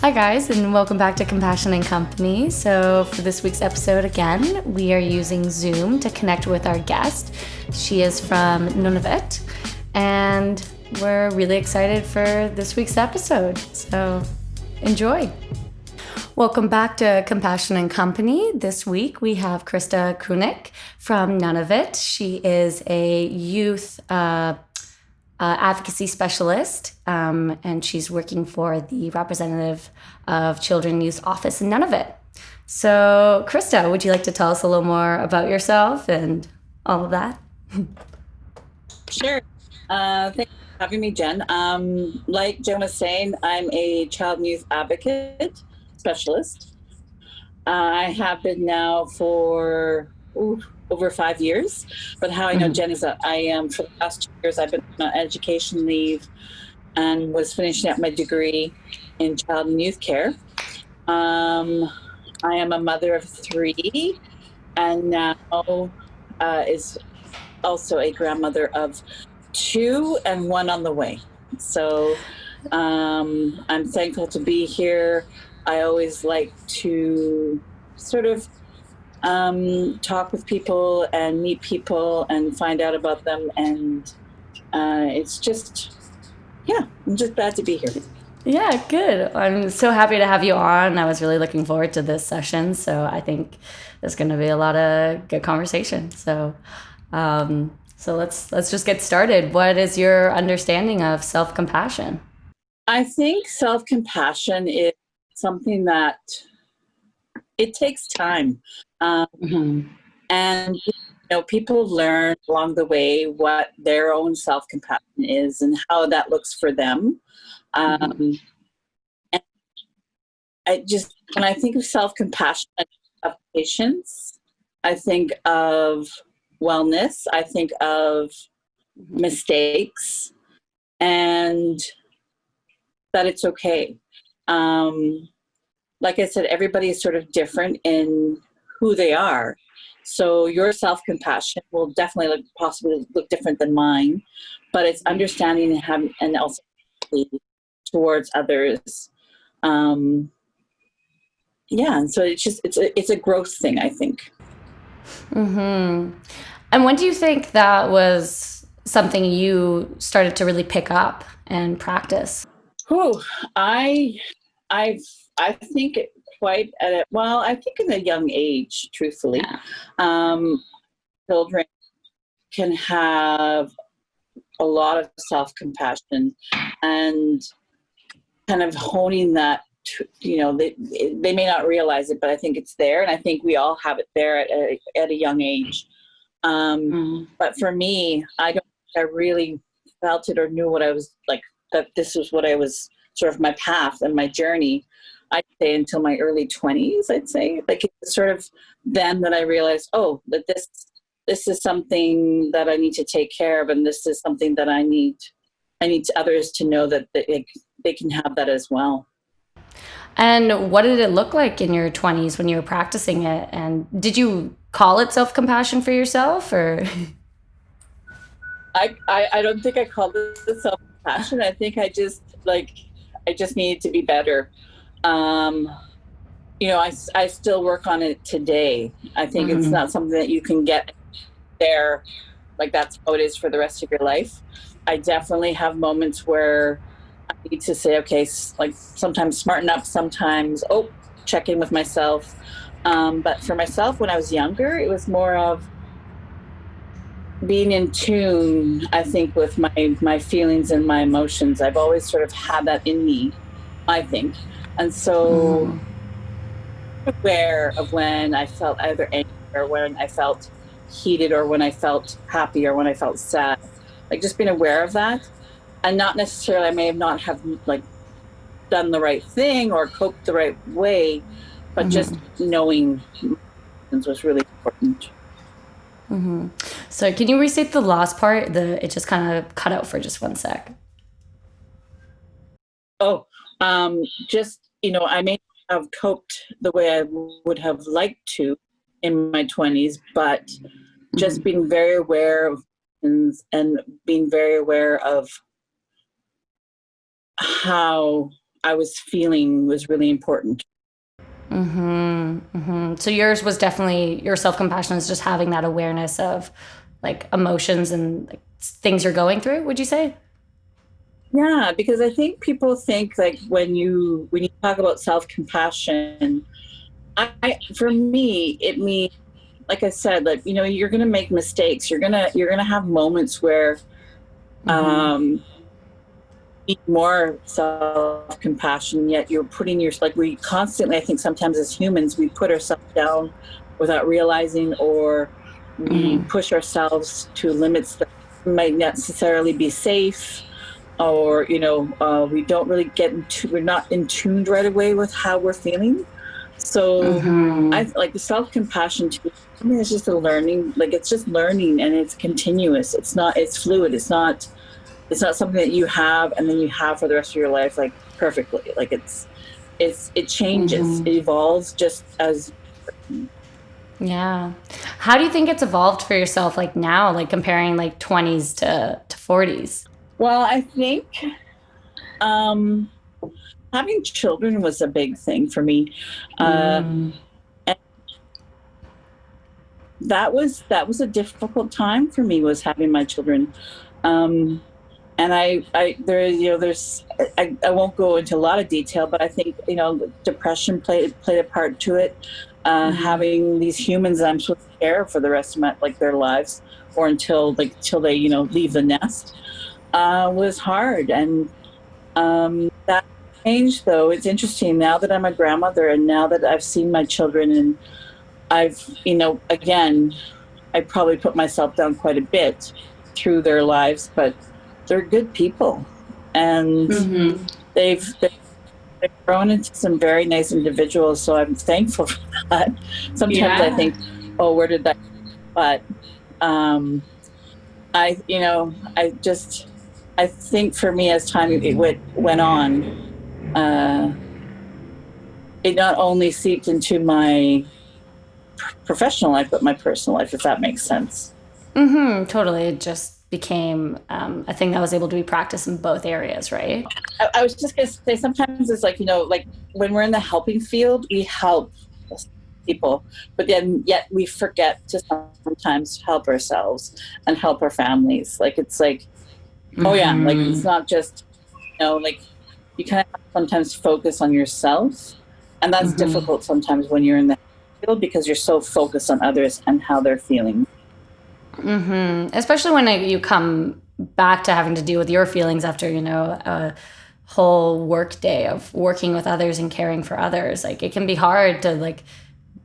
Hi, guys, and welcome back to Compassion and Company. So, for this week's episode, again, we are using Zoom to connect with our guest. She is from Nunavut, and we're really excited for this week's episode. So, enjoy. Welcome back to Compassion and Company. This week, we have Christa Kunuk from Nunavut. She is a youth advocacy specialist, and she's working for the representative of Children and Youth Office in Nunavut. So, Christa, would you like to tell us a little more about yourself and all of that? Sure. Thanks for having me, Jen. Like Jen was saying, I'm a child and youth advocate specialist. I have been now for over 5 years. But how I know Jen is that I am, for the past 2 years, I've been on education leave and was finishing up my degree in child and youth care. I am a mother of 3 and now is also a grandmother of 2 and 1 on the way. So I'm thankful to be here. I always like to sort of talk with people and meet people and find out about them. And it's just, I'm just glad to be here. Yeah, good. I'm so happy to have you on. I was really looking forward to this session. So I think there's going to be a lot of good conversation. So let's just get started. What is your understanding of self-compassion? I think self-compassion is something that it takes time. And people learn along the way what their own self-compassion is and how that looks for them. And when I think of self-compassion, I think of patience, I think of wellness, I think of mistakes, and that it's okay. Like I said, everybody is sort of different in who they are. So your self-compassion will definitely possibly look different than mine, but it's understanding and having, and also towards others. And so it's a growth thing, I think. And when do you think that was something you started to really pick up and practice? I think quite I think in a young age, truthfully. Children can have a lot of self-compassion and kind of honing that, they may not realize it, but I think it's there, and I think we all have it there at a young age. But for me, I don't think I really felt it or knew what I was like, that this was what I was, sort of my path and my journey, I'd say until my early 20s, I'd say. Like, it's sort of then that I realized, that this is something that I need to take care of, and this is something that I need others to know that they can have that as well. And what did it look like in your 20s when you were practicing it? And did you call it self-compassion for yourself, or? I don't think I called it self-compassion. I think I just needed to be better. I still work on it today. I think it's not something that you can get there, like that's how it is for the rest of your life. I definitely have moments where I need to say, okay, like sometimes smarten up, sometimes, check in with myself. But for myself, when I was younger, it was more of being in tune, I think, with my feelings and my emotions. I've always sort of had that in me, I think. And so aware of when I felt either angry or when I felt heated or when I felt happy or when I felt sad. Like, just being aware of that, and not necessarily, I may not have like done the right thing or coped the right way, but just knowing was really important. So can you restate the last part? It just kind of cut out for just 1 sec. I may have coped the way I would have liked to in my 20s, but just being very aware of and being very aware of how I was feeling was really important. So yours was definitely, your self-compassion is just having that awareness of like emotions and like, things you're going through, would you say? Yeah, because I think people think like when you talk about self-compassion, for me it means, like I said, like, you know, you're gonna make mistakes. You're gonna have moments where um need more self-compassion, yet you're putting your, like, we constantly, I think sometimes as humans we put ourselves down without realizing, or we push ourselves to limits that might not necessarily be safe, or you know, we don't really get into, we're not in tune right away with how we're feeling. So I like the self-compassion to me is just a learning, like it's just learning, and it's continuous. It's not, it's fluid. It's not something that you have and then you have for the rest of your life, like perfectly. Like it changes, it evolves just as. Yeah. How do you think it's evolved for yourself, like now, like comparing like 20s to 40s? Well, I think um having children was a big thing for me. And that was a difficult time for me, was having my children. um and I there, you know, there's, I won't go into a lot of detail, but I think, you know, depression played a part to it. Having these humans that I'm supposed to care for the rest of my, like, their lives, or until, like, till they, you know, leave the nest, was hard. And that changed, though. It's interesting now that I'm a grandmother, and now that I've seen my children, and I've, you know, again, I probably put myself down quite a bit through their lives, but they're good people, and they've grown into some very nice individuals. So I'm thankful for that. Sometimes I Yeah. think, oh, where did that? But um, you know, I think for me, as time went on, uh, it not only seeped into my professional life, but my personal life, if that makes sense. Totally. It just became a thing that was able to be practiced in both areas, right? I was just going to say, sometimes it's like, you know, like when we're in the helping field, we help people, but then yet we forget to sometimes help ourselves and help our families. Like, it's like, oh yeah, like it's not just, you know, like you kind of have to sometimes focus on yourself. And that's difficult sometimes when you're in the field, because you're so focused on others and how they're feeling. Especially when you come back to having to deal with your feelings after, you know, a whole work day of working with others and caring for others. Like it can be hard to like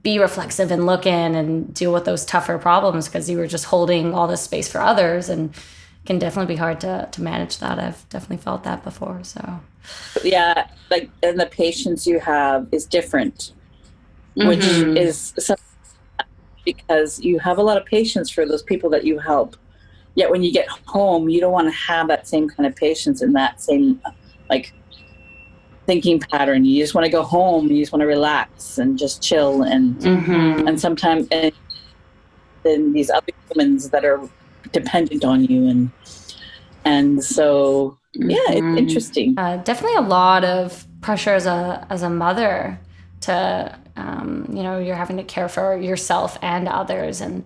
be reflexive and look in and deal with those tougher problems because you were just holding all this space for others, and it can definitely be hard to manage that. I've definitely felt that before. So Yeah, like, and the patience you have is different, which is because you have a lot of patience for those people that you help. Yet when you get home, you don't want to have that same kind of patience and that same, like, thinking pattern. You just want to go home. You just want to relax and just chill. And sometimes, and then these other humans that are dependent on you, and so yeah, it's interesting. definitely a lot of pressure as a mother to you know, you're having to care for yourself and others, and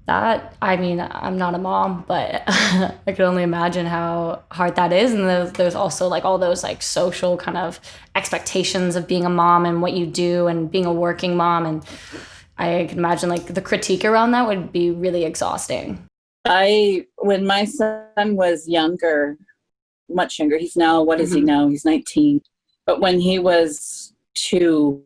that, I mean, I'm not a mom, but I could only imagine how hard that is. And there's also like all those like social kind of expectations of being a mom and what you do and being a working mom, and I can imagine like the critique around that would be really exhausting. When my son was younger, much younger, he's now, what is he now? He's 19. But when he was 2,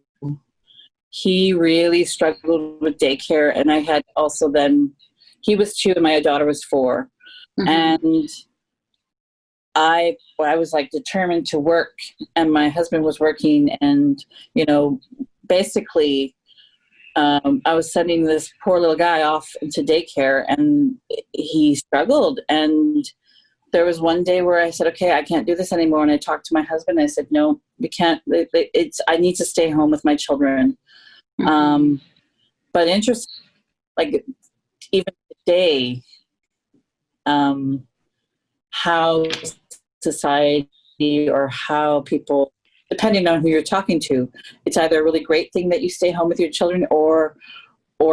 he really struggled with daycare. And I had also then, he was 2 and my daughter was 4. And I was like determined to work, and my husband was working, and, you know, basically, I was sending this poor little guy off into daycare, and he struggled. And there was one day where I said, okay, I can't do this anymore. And I talked to my husband, and I said, no, we can't, I need to stay home with my children. But interesting, like, even today, how society or how people depending on who you're talking to, it's either a really great thing that you stay home with your children, or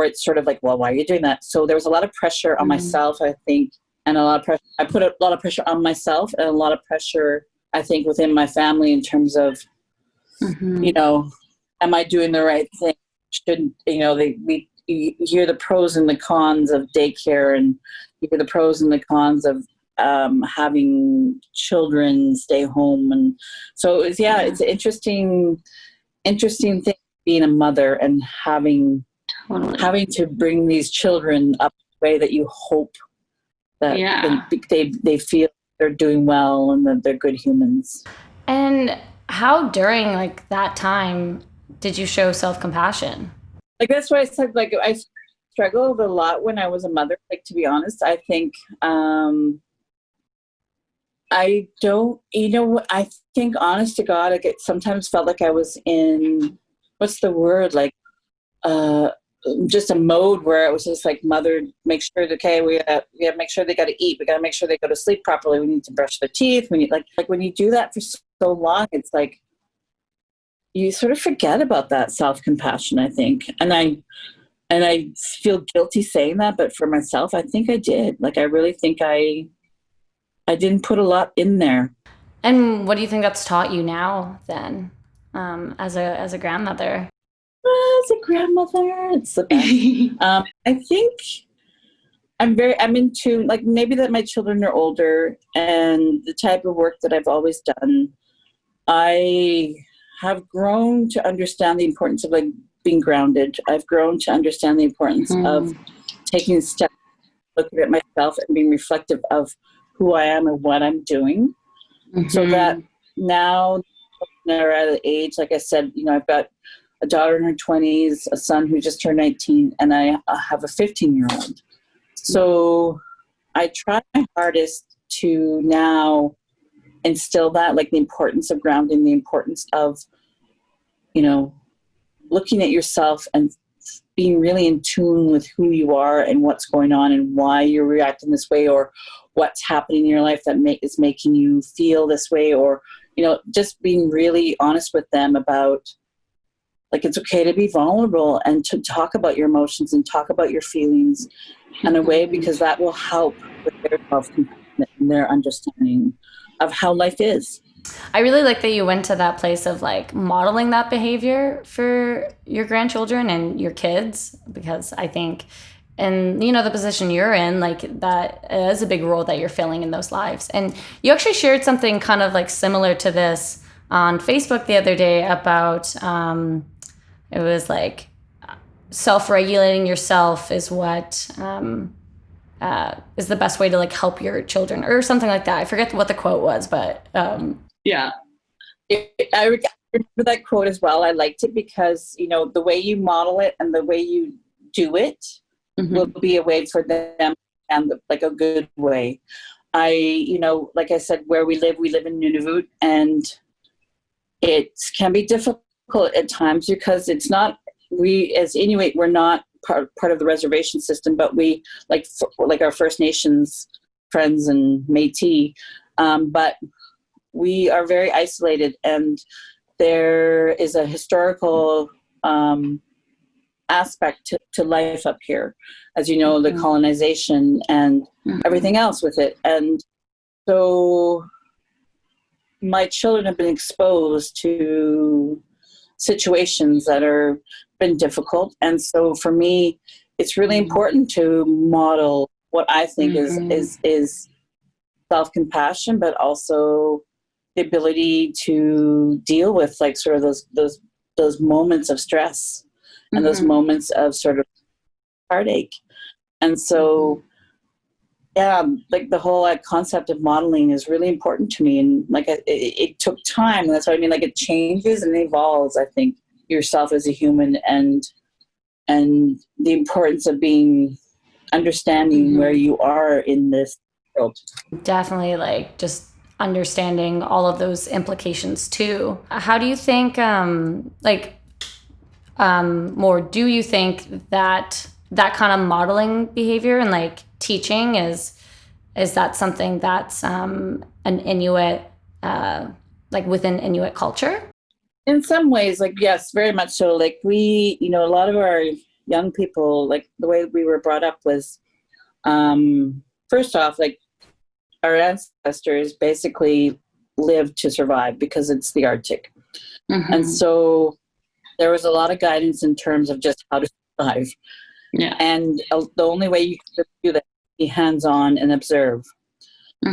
it's sort of like, well, why are you doing that? So there was a lot of pressure on myself, I think, and a lot of pressure. I put a lot of pressure on myself, and a lot of pressure, I think, within my family in terms of, you know, am I doing the right thing? Shouldn't, you know, you hear the pros and the cons of daycare, and you hear the pros and the cons of having children stay home. And so it's an interesting thing being a mother and having to bring these children up the way that you hope that they feel they're doing well and that they're good humans. And how during like that time did you show self-compassion? Like, that's why I said, like, I struggled a lot when I was a mother. Like, to be honest, I think I don't, you know, I think, honest to God, like, it sometimes felt like I was in, what's the word, like, just a mode where it was just like, mother, make sure that, okay, we have to make sure they got to eat. We got to make sure they go to sleep properly. We need to brush their teeth. We need, like when you do that for so long, it's like, you sort of forget about that self-compassion, I think. And I feel guilty saying that, but for myself, I think I did. Like, I really think I didn't put a lot in there. And what do you think that's taught you now then, as a grandmother? As a grandmother, it's the best. I think I'm in tune, like, maybe that my children are older and the type of work that I've always done, I have grown to understand the importance of, like, being grounded. I've grown to understand the importance of taking a step, looking at myself and being reflective of who I am and what I'm doing. So that now they're at an age, like I said, you know, I've got a daughter in her 20s, a son who just turned 19, and I have a 15-year-old. So I try my hardest to now instill that, like, the importance of grounding, the importance of, you know, looking at yourself and being really in tune with who you are and what's going on and why you're reacting this way, or what's happening in your life that is making you feel this way, or, you know, just being really honest with them about, like, it's okay to be vulnerable and to talk about your emotions and talk about your feelings in a way, because that will help with their self-compassion and their understanding of how life is. I really like that you went to that place of, like, modeling that behavior for your grandchildren and your kids, because I think, and, you know, the position you're in, like, that is a big role that you're filling in those lives. And you actually shared something kind of like similar to this on Facebook the other day about, it was like, self-regulating yourself is what is the best way to, like, help your children, or something like that. I forget what the quote was, but yeah, I remember that quote as well. I liked it because, you know, the way you model it and the way you do it will be a way for them, and, like, a good way. You know, like I said, where we live in Nunavut, and it can be difficult at times because it's not, we as Inuit, we're not part of the reservation system, but we, like our First Nations friends and Métis, but we are very isolated, and there is a historical aspect to life up here, as you know, the colonization and everything else with it. And so my children have been exposed to situations that are been difficult, and so for me, it's really important to model what I think is self-compassion, but also the ability to deal with, like, sort of those moments of stress and those moments of sort of heartache. And so, yeah, like, the whole concept of modeling is really important to me. And, like, it took time. That's what I mean. Like, it changes and evolves, I think, yourself as a human, and the importance of being understanding where you are in this world. Definitely, like, just understanding all of those implications too. How do you think, more, do you think that kind of modeling behavior and, like, teaching is that something that's an Inuit, like, within Inuit culture? In some ways, like, yes, very much so. Like we, a lot of our young people, like the way we were brought up was, first off, like our ancestors basically lived to survive because it's the Arctic. And so there was a lot of guidance in terms of just how to survive. Yeah. And the only way you could do that is be hands-on and observe.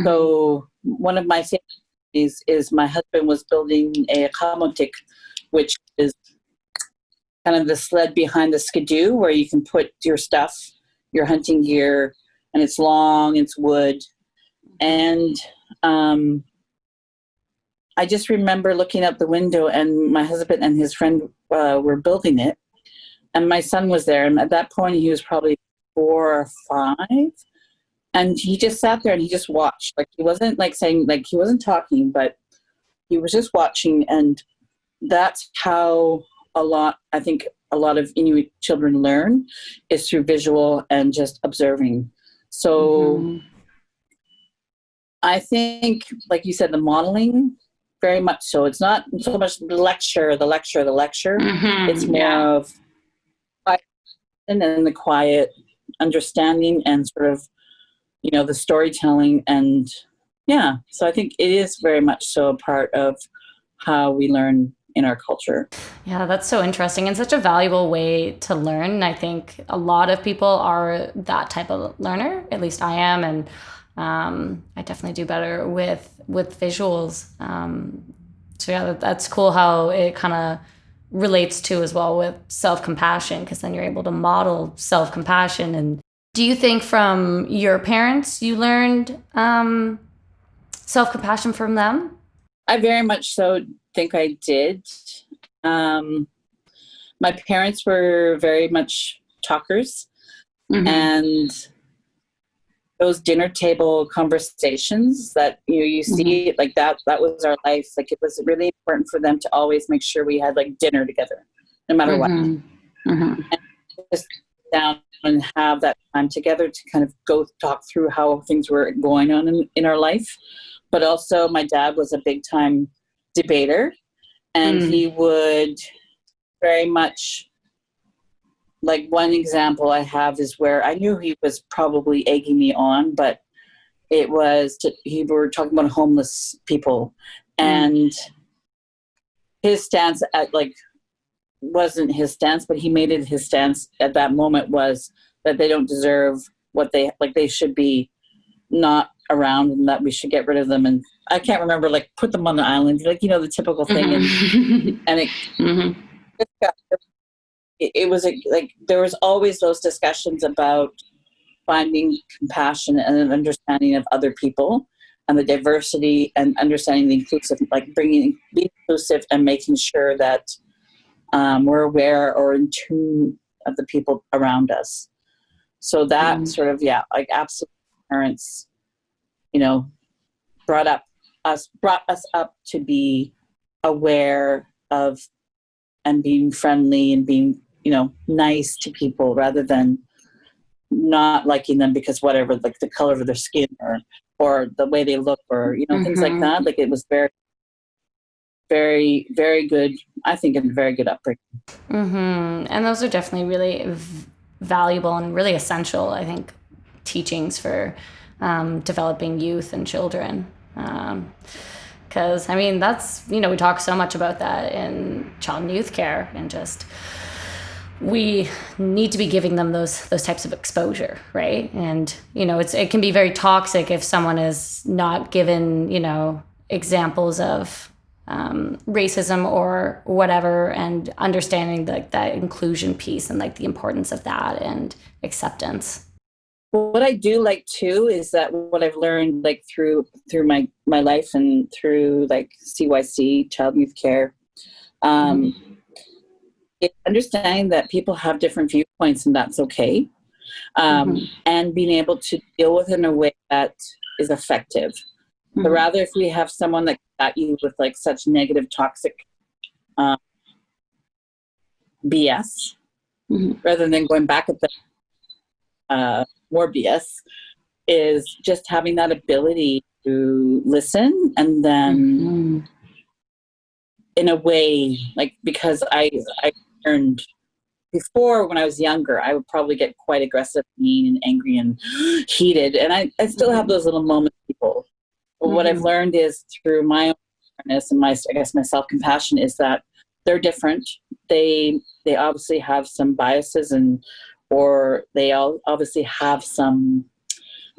So one of my safeties is my husband was building a kamotik, which is kind of the sled behind the skidoo where you can put your stuff, your hunting gear, and it's long, it's wood. And I just remember looking out the window and my husband and his friend were building it. And my son was there. And at that point, he was probably 4 or 5. And he just sat there and he just watched. Like, he wasn't like saying, like, he wasn't talking, but he was just watching. And that's how I think a lot of Inuit children learn, is through visual and just observing. So I think, like you said, the modeling, very much so. It's not so much the lecture. It's more of quiet and the quiet understanding and sort of, the storytelling. And so I think it is very much so a part of how we learn in our culture. Yeah, that's so interesting and such a valuable way to learn. And I think a lot of people are that type of learner. At least I am. And I definitely do better with visuals. So yeah, that's cool how it kind of relates to as well with self-compassion, because then you're able to model self-compassion. And do you think from your parents you learned self-compassion from them? I very much so think I did. My parents were very much talkers, and those dinner table conversations that you see, like that was our life. Like, it was really important for them to always make sure we had like dinner together, no matter what. And just sit down and have that time together to kind of go talk through how things were going on in our life. But also my dad was a big time debater, and he would very much, like, one example I have is where I knew he was probably egging me on, but it was we were talking about homeless people, and his stance wasn't his stance, but he made it his stance at that moment, was that they don't deserve what they should be not around, and that we should get rid of them. And I can't remember, like, put them on the island, like, the typical thing. And it was like there was always those discussions about finding compassion and an understanding of other people and the diversity and understanding the inclusive, like being inclusive and making sure that we're aware or in tune of the people around us. So that sort of, like, absolute parents, brought us up to be aware of and being friendly and being, nice to people, rather than not liking them because whatever, like the color of their skin or the way they look, or, things like that. Like, it was very, very, very good, I think, and very good upbringing. And those are definitely really valuable and really essential, I think, teachings for developing youth and children. Because, that's, we talk so much about that in child and youth care, and just we need to be giving them those types of exposure, right? And, it can be very toxic if someone is not given, examples of racism or whatever, and understanding that inclusion piece and like the importance of that and acceptance. What I do like too is that what I've learned, like through my life and through like CYC, child and youth care, it's understanding that people have different viewpoints, and that's okay. And being able to deal with it in a way that is effective. But rather, if we have someone that got you with like such negative, toxic BS, rather than going back at the more BS, is just having that ability to listen and then in a way, like, because I learned before, when I was younger, I would probably get quite aggressive, mean, and angry and heated. And I still have those little moments, people. But what I've learned is through my own awareness and my self-compassion is that they're different. They obviously have some biases or they all obviously have some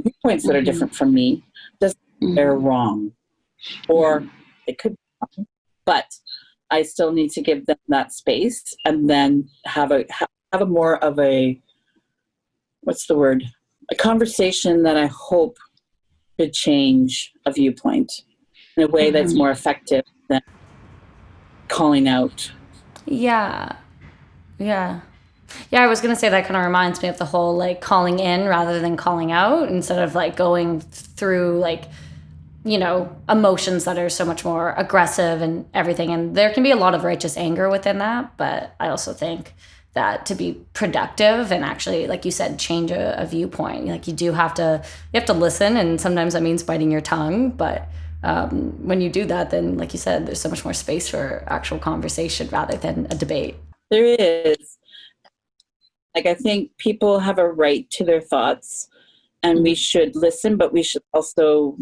viewpoints that are different from me. Doesn't mean they're wrong, or it could be wrong, but I still need to give them that space, and then have a more of a, what's the word? A conversation that I hope could change a viewpoint in a way that's more effective than calling out. Yeah. Yeah. Yeah, I was going to say that kind of reminds me of the whole like calling in rather than calling out, instead of like going through like, emotions that are so much more aggressive and everything. And there can be a lot of righteous anger within that. But I also think that to be productive and actually, like you said, change a viewpoint, like you have to listen. And sometimes that means biting your tongue. But when you do that, then like you said, there's so much more space for actual conversation rather than a debate. There is. Like, I think people have a right to their thoughts, and we should listen, but we should also,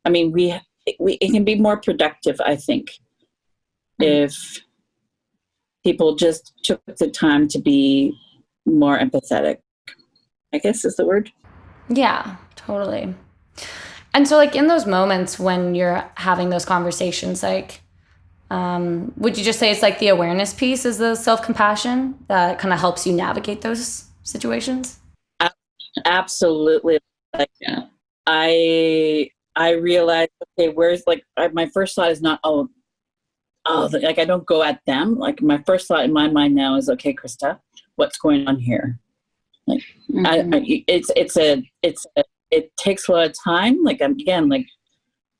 it can be more productive, I think, if people just took the time to be more empathetic, I guess is the word. Yeah, totally. And so like in those moments when you're having those conversations, like, would you just say it's like the awareness piece is the self-compassion that kind of helps you navigate those situations? Absolutely. Like, I realized, okay, where's like my first thought is not, like I don't go at them. Like my first thought in my mind now is, okay, Christa, what's going on here? Like, it takes a lot of time. Like, again, like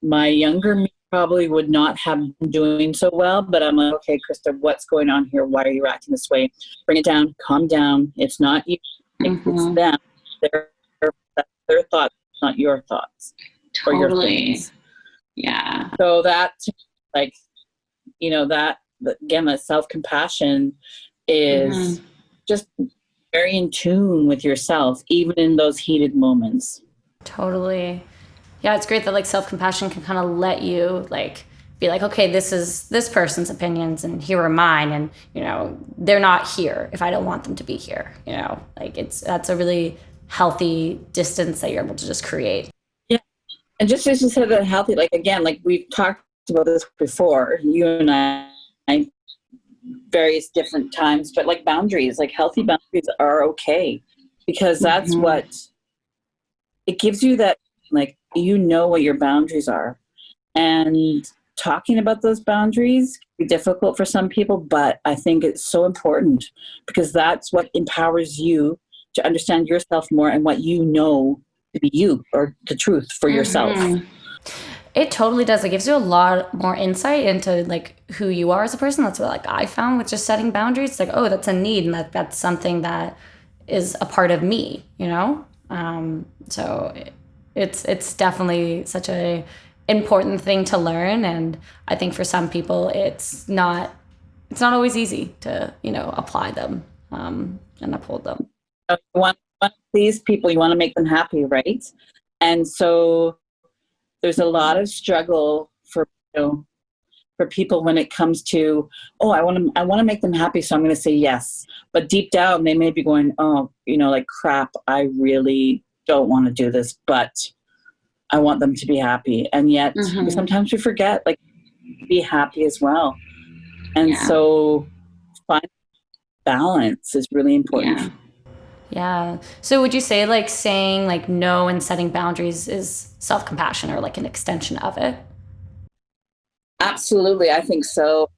my younger me probably would not have been doing so well, but I'm like, okay, Christa, what's going on here? Why are you acting this way? Bring it down, calm down. It's not you, it's them. Their thoughts, not your thoughts. Or your things. Yeah. So that, like, that, again, that self-compassion is just very in tune with yourself, even in those heated moments. Totally. Yeah, it's great that like self-compassion can kind of let you like be like, okay, this is this person's opinions and here are mine, and they're not here if I don't want them to be here. Like that's a really healthy distance that you're able to just create. Yeah. And just as you said, that healthy, like, again, like we've talked about this before, you and I, various different times, but like boundaries, like healthy boundaries are okay, because that's what it gives you, that like what your boundaries are. And talking about those boundaries can be difficult for some people, but I think it's so important, because that's what empowers you to understand yourself more and what you know to be you, or the truth for yourself. It totally does. It gives you a lot more insight into like who you are as a person. That's what like I found with just setting boundaries. It's like, oh, that's a need, and that's something that is a part of me, so it's definitely such a important thing to learn. And I think for some people it's not always easy to apply them and uphold them. You want to please people, you want to make them happy, right? And so there's a lot of struggle for people when it comes to, I want to make them happy, so I'm going to say yes. But deep down they may be going, like, crap, I really don't want to do this, but I want them to be happy. And yet sometimes we forget, like, be happy as well. And so finding balance is really important. Yeah. So would you say like saying like no and setting boundaries is self-compassion, or like an extension of it? Absolutely. I think so.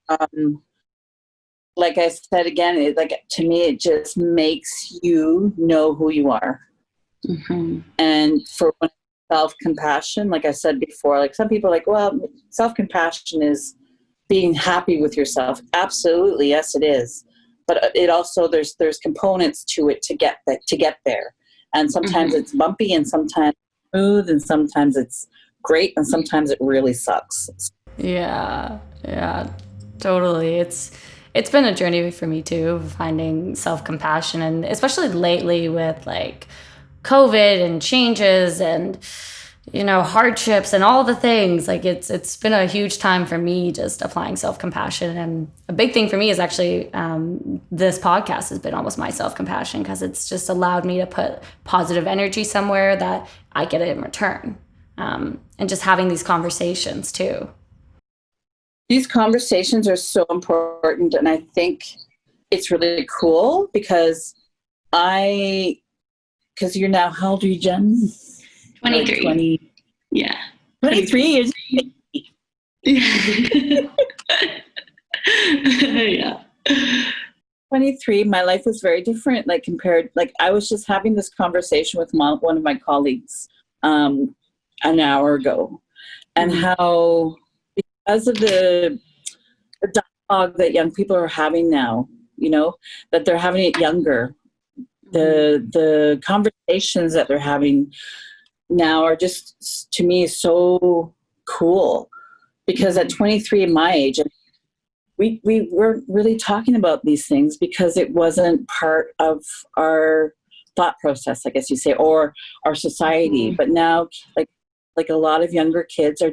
Like I said, again, to me, it just makes you know who you are. And for self-compassion, like I said before, like some people are like, well, self-compassion is being happy with yourself. Absolutely. Yes, it is. But it also, there's components to it to get there. And sometimes it's bumpy, and sometimes smooth, and sometimes it's great, and sometimes it really sucks. Yeah, yeah, totally. It's been a journey for me too, finding self-compassion, and especially lately with like COVID and changes and hardships and all the things. Like it's been a huge time for me just applying self-compassion, and a big thing for me is actually this podcast has been almost my self-compassion because it's just allowed me to put positive energy somewhere that I get it in return, and just having these conversations too. These conversations are so important, and I think it's really cool because because you're now, how old are you, Jen? 23. 20, Yeah. 23 years. Yeah. 23, my life was very different, like compared, like I was just having this conversation with one of my colleagues an hour ago, and how because of the dialogue that young people are having now, that they're having it younger, the conversations that they're having now are just, to me, so cool, because at 23, my age, we weren't really talking about these things because it wasn't part of our thought process, I guess you say, or our society. But now, like a lot of younger kids are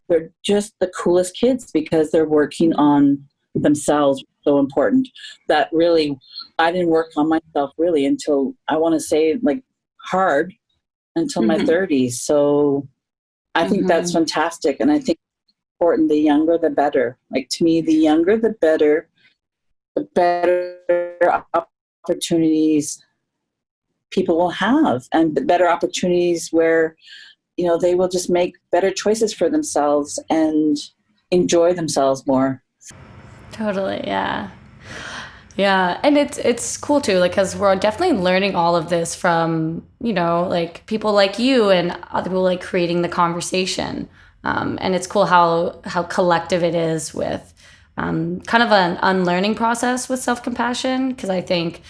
they're just the coolest kids because they're working on themselves. So important that really I didn't work on myself really until, I want to say, like hard until my 30s. So I think that's fantastic, and I think important, the younger the better. Like, to me, the younger the better opportunities people will have, and the better opportunities where they will just make better choices for themselves and enjoy themselves more. Totally, yeah. Yeah, and it's cool too, like, because we're definitely learning all of this from like people like you and other people, like creating the conversation, and it's cool how collective it is with kind of an unlearning process with self compassion. Because I think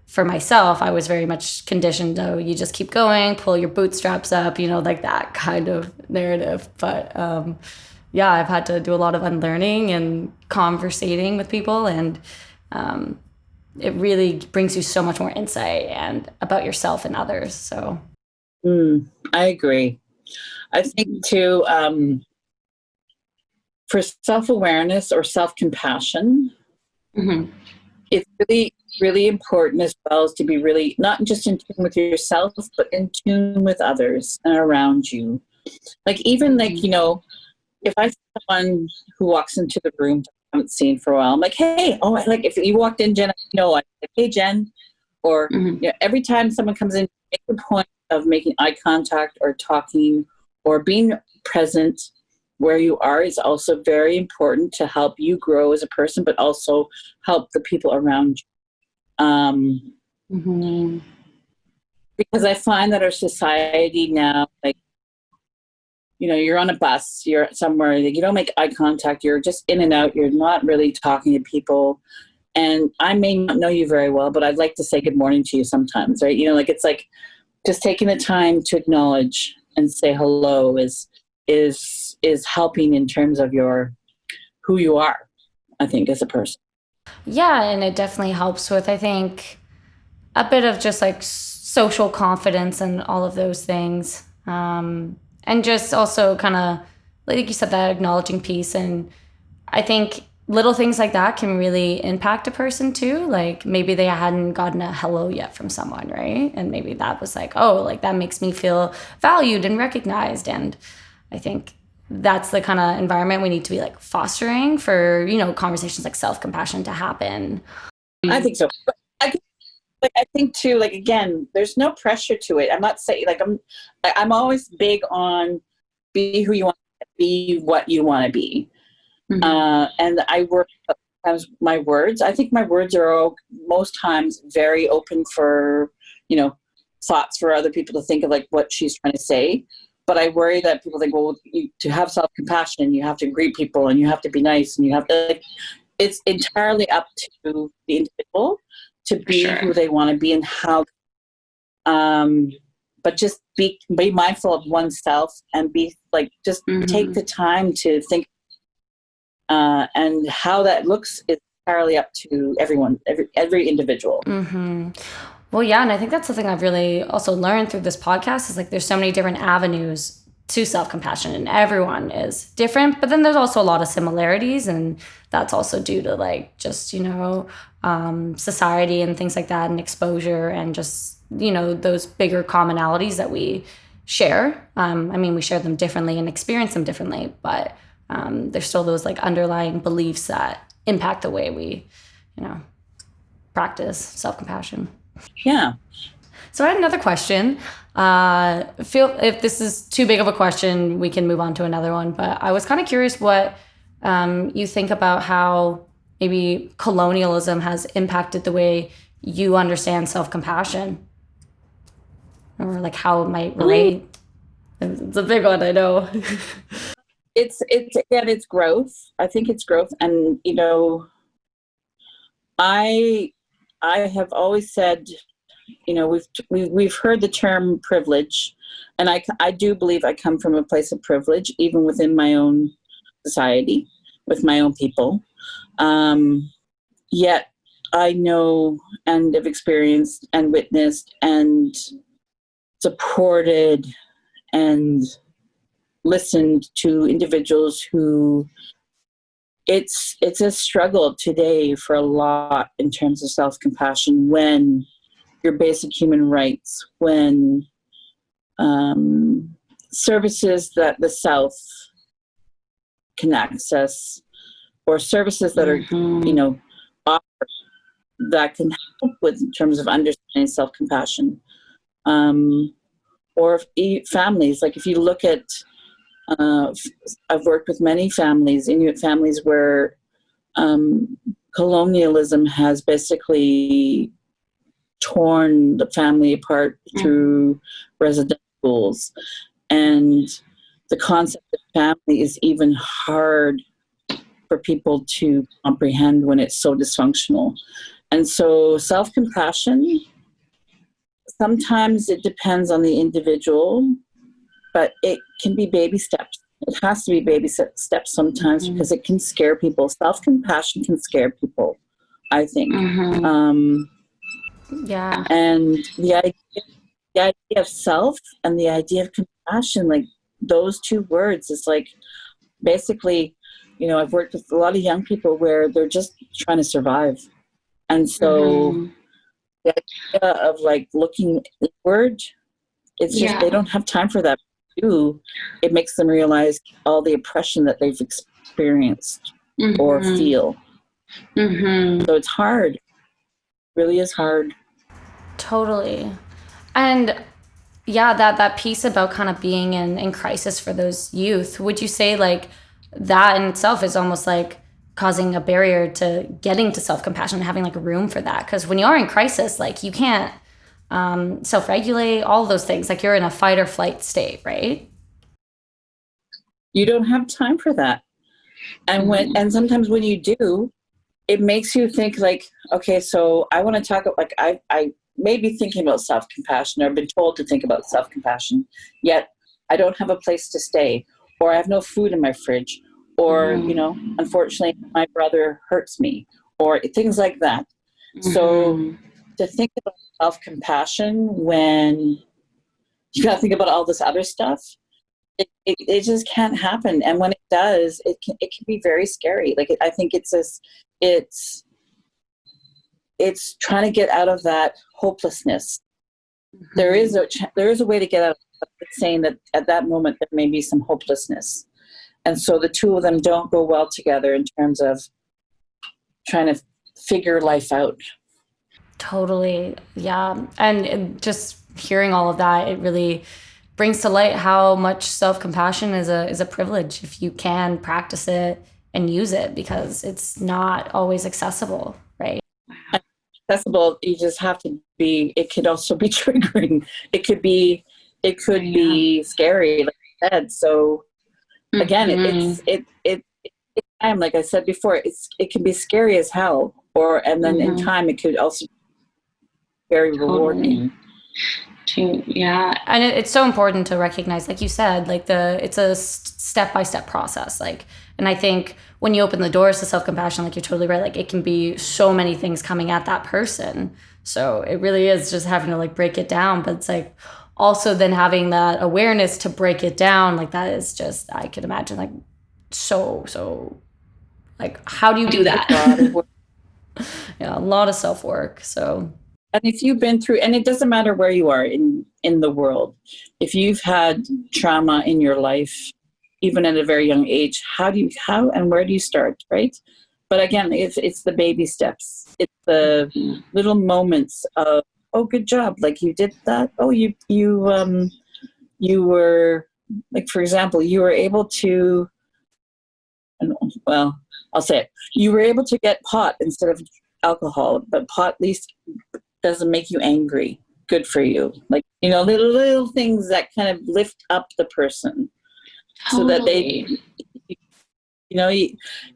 for myself, I was very much conditioned. Oh, you just keep going, pull your bootstraps up, like that kind of narrative. But yeah, I've had to do a lot of unlearning and conversating with people, and it really brings you so much more insight and about yourself and others. So I agree. I think too, for self-awareness or self-compassion, it's really, really important as well as to be really not just in tune with yourself, but in tune with others and around you. Like, even like, if I see someone who walks into the room that I haven't seen for a while, I'm like, hey, like if you walked in, Jen, I'm like, hey, Jen. Or every time someone comes in, make a point of making eye contact or talking or being present where you are is also very important to help you grow as a person, but also help the people around you. Because I find that our society now, like, you're on a bus, you're somewhere, you don't make eye contact, you're just in and out, you're not really talking to people. And I may not know you very well, but I'd like to say good morning to you sometimes, right? Like, it's like just taking the time to acknowledge and say hello is helping in terms of who you are, I think, as a person. Yeah, and it definitely helps with, I think, a bit of just like social confidence and all of those things. And just also kind of, like you said, that acknowledging piece. And I think little things like that can really impact a person too. Like, maybe they hadn't gotten a hello yet from someone, right? And maybe that was like, oh, like that makes me feel valued and recognized. And I think that's the kind of environment we need to be like fostering for, conversations like self-compassion to happen. I think so. I think too, like, again, there's no pressure to it. I'm not saying, like, I'm always big on be who you want to be, what you want to be. And I work sometimes my words. I think my words are most times very open for, thoughts for other people to think of, like what she's trying to say. But I worry that people think, well, to have self-compassion, you have to greet people and you have to be nice and you have to, like, it's entirely up to the individual to be who they want to be and how. But just be mindful of oneself and be like, just take the time to think And how that looks is entirely up to everyone, every individual. Mm-hmm. Well, yeah, and I think that's something I've really also learned through this podcast is like there's so many different avenues to self-compassion and everyone is different, but then there's also a lot of similarities, and that's also due to like just, society and things like that and exposure and just, those bigger commonalities that we share. I mean, we share them differently and experience them differently, but there's still those like underlying beliefs that impact the way we, practice self-compassion. Yeah. So I had another question. Feel if this is too big of a question, we can move on to another one. But I was kind of curious what you think about how maybe colonialism has impacted the way you understand self-compassion, or like how it might relate. It's a big one, I know. It's growth. I think it's growth, and I have always said, we've heard the term privilege, and I do believe I come from a place of privilege, even within my own society, with my own people. Yet I know and have experienced and witnessed and supported and listened to individuals who it's a struggle today for a lot in terms of self-compassion, when your basic human rights, when services that the South can access, or services that are offered that can help with in terms of understanding self-compassion, or families. Like if you look at I've worked with many families, Inuit families, where colonialism has basically torn the family apart through residential schools. And the concept of family is even hard for people to comprehend when it's so dysfunctional. And so self-compassion, sometimes it depends on the individual, but it can be baby steps. It has to be baby steps sometimes, because it can scare people. Self-compassion can scare people, I think. Yeah. And the idea of self and the idea of compassion, like those two words, is like basically, I've worked with a lot of young people where they're just trying to survive. And so the idea of like looking inward, it's just they don't have time for that. It makes them realize all the oppression that they've experienced or feel. So it's hard. It really is hard. Totally. And yeah, that piece about kind of being in crisis for those youth, would you say like that in itself is almost like causing a barrier to getting to self-compassion and having like room for that? Because when you are in crisis, like you can't self-regulate, all of those things, like you're in a fight or flight state, right? You don't have time for that. And and sometimes when you do, it makes you think like, okay, so I want to talk about, like, I may be thinking about self-compassion, or I've been told to think about self-compassion, yet I don't have a place to stay, or I have no food in my fridge, or, unfortunately my brother hurts me, or things like that. So to think about self-compassion when you got to think about all this other stuff, it just can't happen. And when it does, it can be very scary. Like I think it's trying to get out of that hopelessness. There is a way to get out of it, saying that at that moment there may be some hopelessness, and so the two of them don't go well together in terms of trying to figure life out. Totally. Yeah. And just hearing all of that, it really brings to light how much self-compassion is a privilege if you can practice it and use it, because it's not always accessible, right? Accessible, you just have to be. It could also be triggering. It could be scary, like I said. So again, like I said before, it can be scary as hell, and then in time it could also be very rewarding. And it's so important to recognize, like you said, like it's a step-by-step process. Like And I think when you open the doors to self-compassion, like you're totally right, like it can be so many things coming at that person. So it really is just having to like break it down. But it's like also then having that awareness to break it down, like that is just, I could imagine like so like, how do you do that? Yeah, a lot of self-work. So, and if you've been through, and it doesn't matter where you are in the world, if you've had trauma in your life, even at a very young age, how and where do you start, right? But again, it's the baby steps. It's the little moments of, oh, good job, like you did that. Oh, you were, like, for example, you were able to, well, I'll say it. You were able to get pot instead of alcohol, but pot at least doesn't make you angry. Good for you. Like, little things that kind of lift up the person. So that they,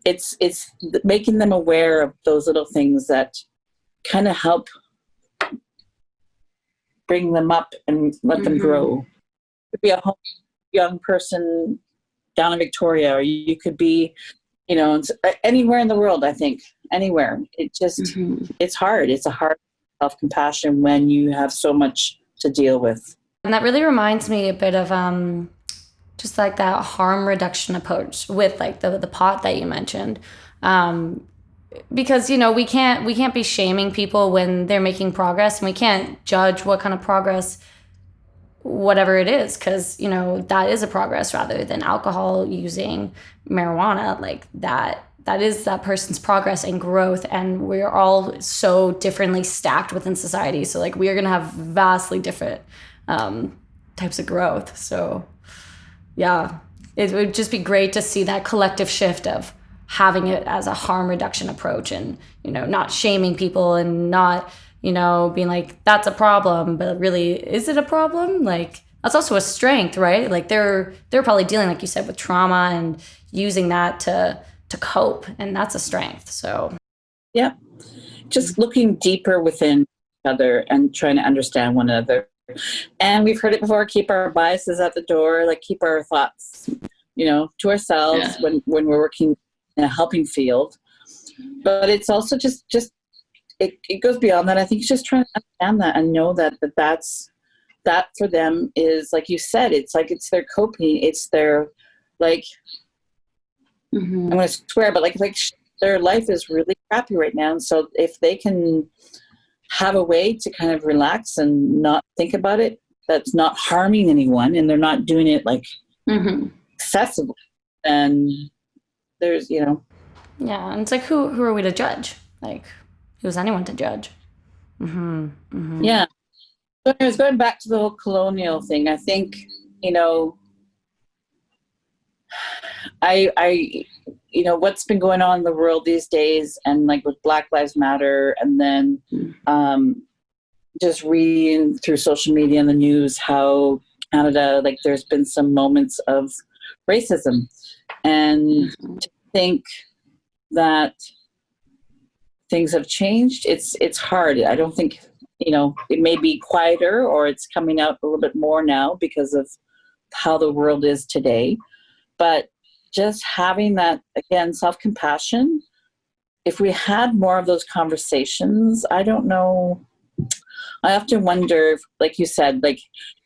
it's making them aware of those little things that kind of help bring them up and let them grow. You could be a young person down in Victoria, or you could be, anywhere in the world, I think, anywhere. It just, it's hard. It's a hard self-compassion when you have so much to deal with. And that really reminds me a bit of, just like that harm reduction approach with like the pot that you mentioned, because we can't be shaming people when they're making progress, and we can't judge what kind of progress, whatever it is, because that is a progress rather than alcohol, using marijuana, like that is that person's progress and growth, and we're all so differently stacked within society, so like we are going to have vastly different types of growth. So yeah, it would just be great to see that collective shift of having it as a harm reduction approach, and, not shaming people, and not, being like, that's a problem, but really, is it a problem? Like, that's also a strength, right? Like they're probably dealing, like you said, with trauma and using that to cope, and that's a strength. So yeah, just looking deeper within each other and trying to understand one another. And we've heard it before, keep our biases at the door, like keep our thoughts, to ourselves when we're working in a helping field. But it's also just it goes beyond that. I think it's just trying to understand that and know that for them is, like you said, it's like it's their coping, it's their, like, I'm going to swear, but like their life is really crappy right now. And so if they can have a way to kind of relax and not think about it, that's not harming anyone, and they're not doing it like excessively, and there's, yeah, and it's like, who are we to judge? Like, who's anyone to judge? Yeah. So I was going back to the whole colonial thing. I think, I what's been going on in the world these days, and like with Black Lives Matter, and then just reading through social media and the news how Canada, like there's been some moments of racism, and to think that things have changed, it's hard. I don't think, it may be quieter, or it's coming out a little bit more now because of how the world is today. But just having that, again, self-compassion, if we had more of those conversations, I don't know. I often wonder, if, like you said, like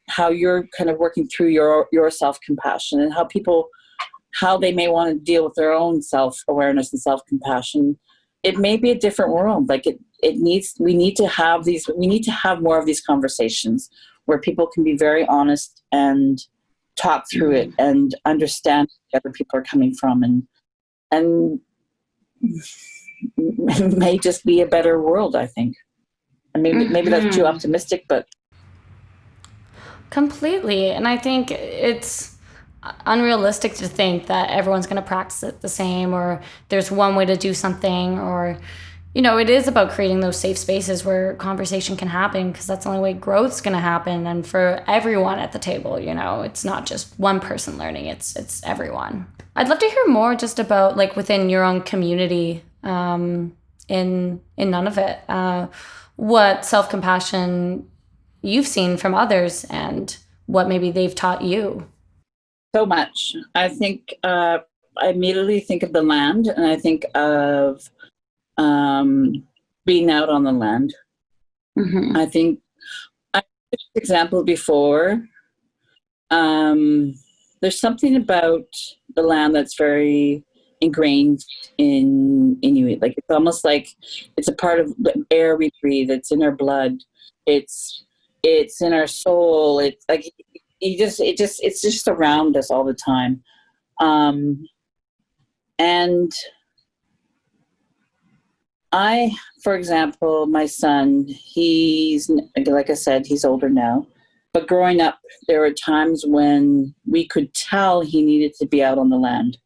how you're kind of working through your self-compassion, and how they may want to deal with their own self-awareness and self-compassion. It may be a different world. Like we need to have more of these conversations where people can be very honest and talk through it and understand where other people are coming from, and it may just be a better world, I think. And maybe that's too optimistic, but completely. And I think it's unrealistic to think that everyone's going to practice it the same, or there's one way to do something, or it is about creating those safe spaces where conversation can happen, because that's the only way growth's going to happen, and for everyone at the table. It's not just one person learning, it's everyone. I'd love to hear more just about, like, within your own community, in Nunavut, what self-compassion you've seen from others, and what maybe they've taught you. So much. I think I immediately think of the land, and I think of being out on the land. Mm-hmm. I think I took an example before. There's something about the land that's very ingrained in Inuit. Like it's almost like it's a part of the air we breathe. It's in our blood. It's in our soul. It's like it's just around us all the time. And for example, my son, he's, like I said, he's older now. But growing up, there were times when we could tell he needed to be out on the land.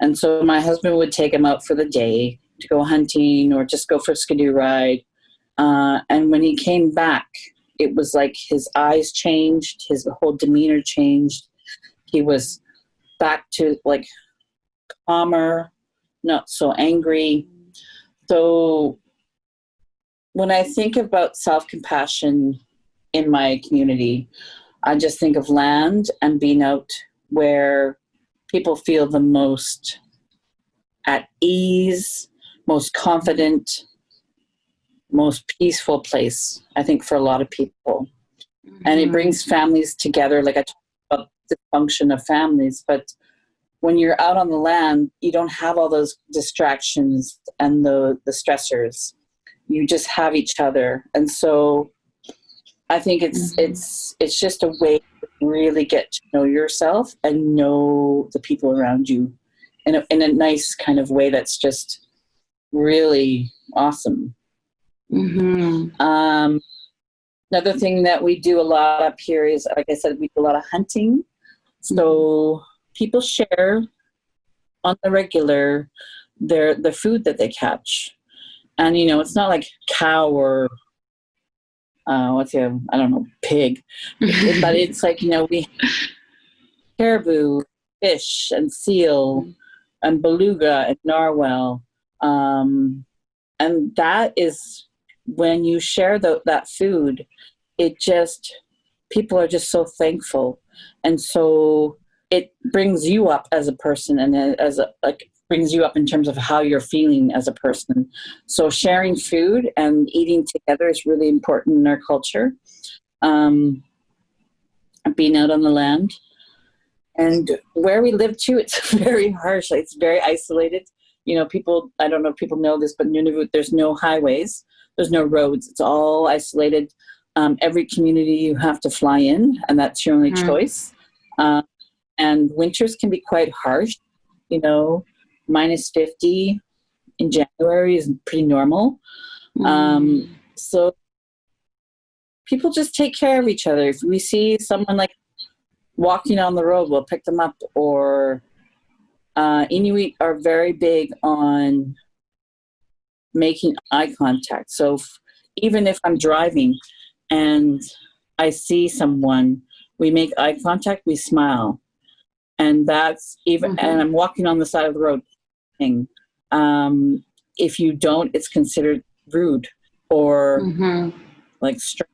And so my husband would take him out for the day to go hunting or just go for a skidoo ride. And when he came back, it was like his eyes changed, his whole demeanor changed. He was back to like calmer, not so angry. So when I think about self-compassion in my community, I just think of land and being out where people feel the most at ease, most confident, most peaceful place, I think, for a lot of people. Mm-hmm. And it brings families together. Like I talked about the function of families, but when you're out on the land, you don't have all those distractions and the stressors. You just have each other. And so I think it's just a way to really get to know yourself and know the people around you in a nice kind of way that's just really awesome. Mm-hmm. Another thing that we do a lot up here is, like I said, we do a lot of hunting. So people share on the regular the food that they catch. And, you know, it's not like cow or pig. But it's like, you know, we have caribou, fish, and seal, and beluga, and narwhal. And that is, when you share that food, people are just so thankful. And so it brings you up as a person, and brings you up in terms of how you're feeling as a person. So sharing food and eating together is really important in our culture. Being out on the land. And where we live too, it's very harsh. It's very isolated. You know, I don't know if people know this, but Nunavut, there's no highways. There's no roads. It's all isolated. Every community you have to fly in, and that's your only choice. And winters can be quite harsh. You know, -50 in January is pretty normal. So people just take care of each other. If we see someone like walking on the road, we'll pick them up. Or Inuit are very big on making eye contact. So even if I'm driving and I see someone, we make eye contact, we smile. And that's even, and I'm walking on the side of the road. If you don't, it's considered rude or like strange.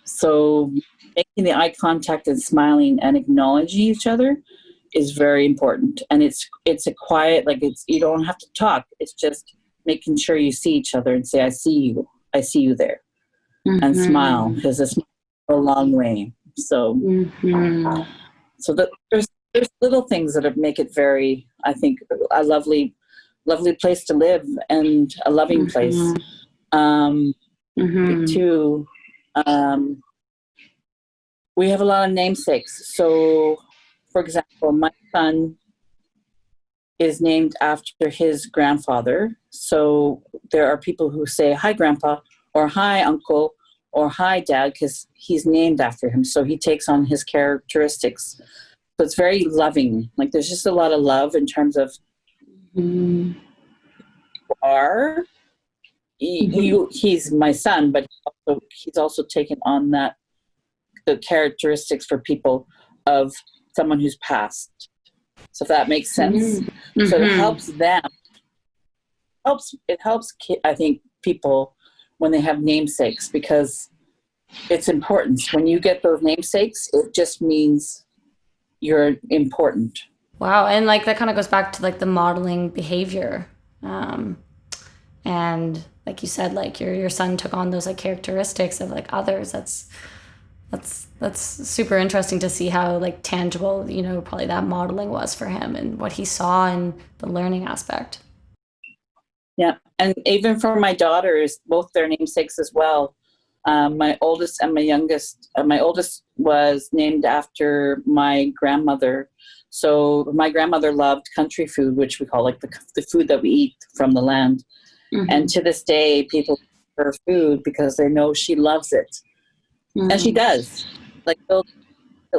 So making the eye contact and smiling and acknowledging each other is very important. And it's a quiet, like you don't have to talk. It's just making sure you see each other and say, I see you there, and smile, because it's a long way. So, so there's little things that make it very, I think, a lovely place to live and a loving place. Too, we have a lot of namesakes. So, for example, my son is named after his grandfather. So there are people who say, hi, Grandpa, or hi, Uncle, or hi, Dad, because he's named after him. So he takes on his characteristics. So it's very loving. Like there's just a lot of love in terms of he's my son, but he's also taken on the characteristics for people of someone who's passed. So if that makes sense. So it helps them. It helps, I think, people when they have namesakes, because it's important. When you get those namesakes, it just means you're important. Wow. And like that kind of goes back to like the modeling behavior. Um, and like you said, like your son took on those like characteristics of like others. That's super interesting to see how like tangible, you know, probably that modeling was for him and what he saw in the learning aspect. Yeah, and even for my daughters, both their namesakes as well. My oldest and my youngest. My oldest was named after my grandmother. So my grandmother loved country food, which we call like the food that we eat from the land. Mm-hmm. And to this day, people eat her food because they know she loves it, and she does. Like they'll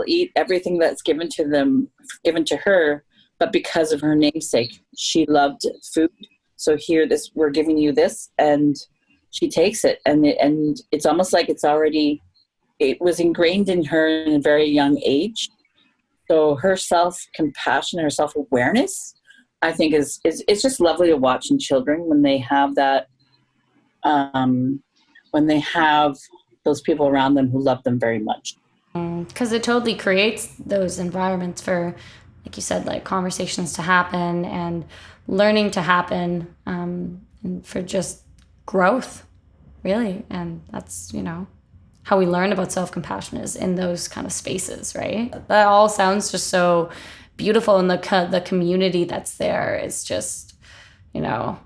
eat everything that's given to them, given to her, but because of her namesake, she loved food. So here, this we're giving you this, and she takes it, and it's almost like it was ingrained in her in a very young age. So her self compassion, her self awareness, I think is it's just lovely to watch in children when they have that, when they have those people around them who love them very much. Because it totally creates those environments for, like you said, like conversations to happen and learning to happen, and for just growth, really. And that's, you know, how we learn about self-compassion is in those kind of spaces, right? That all sounds just so beautiful, and the community that's there is just, you know,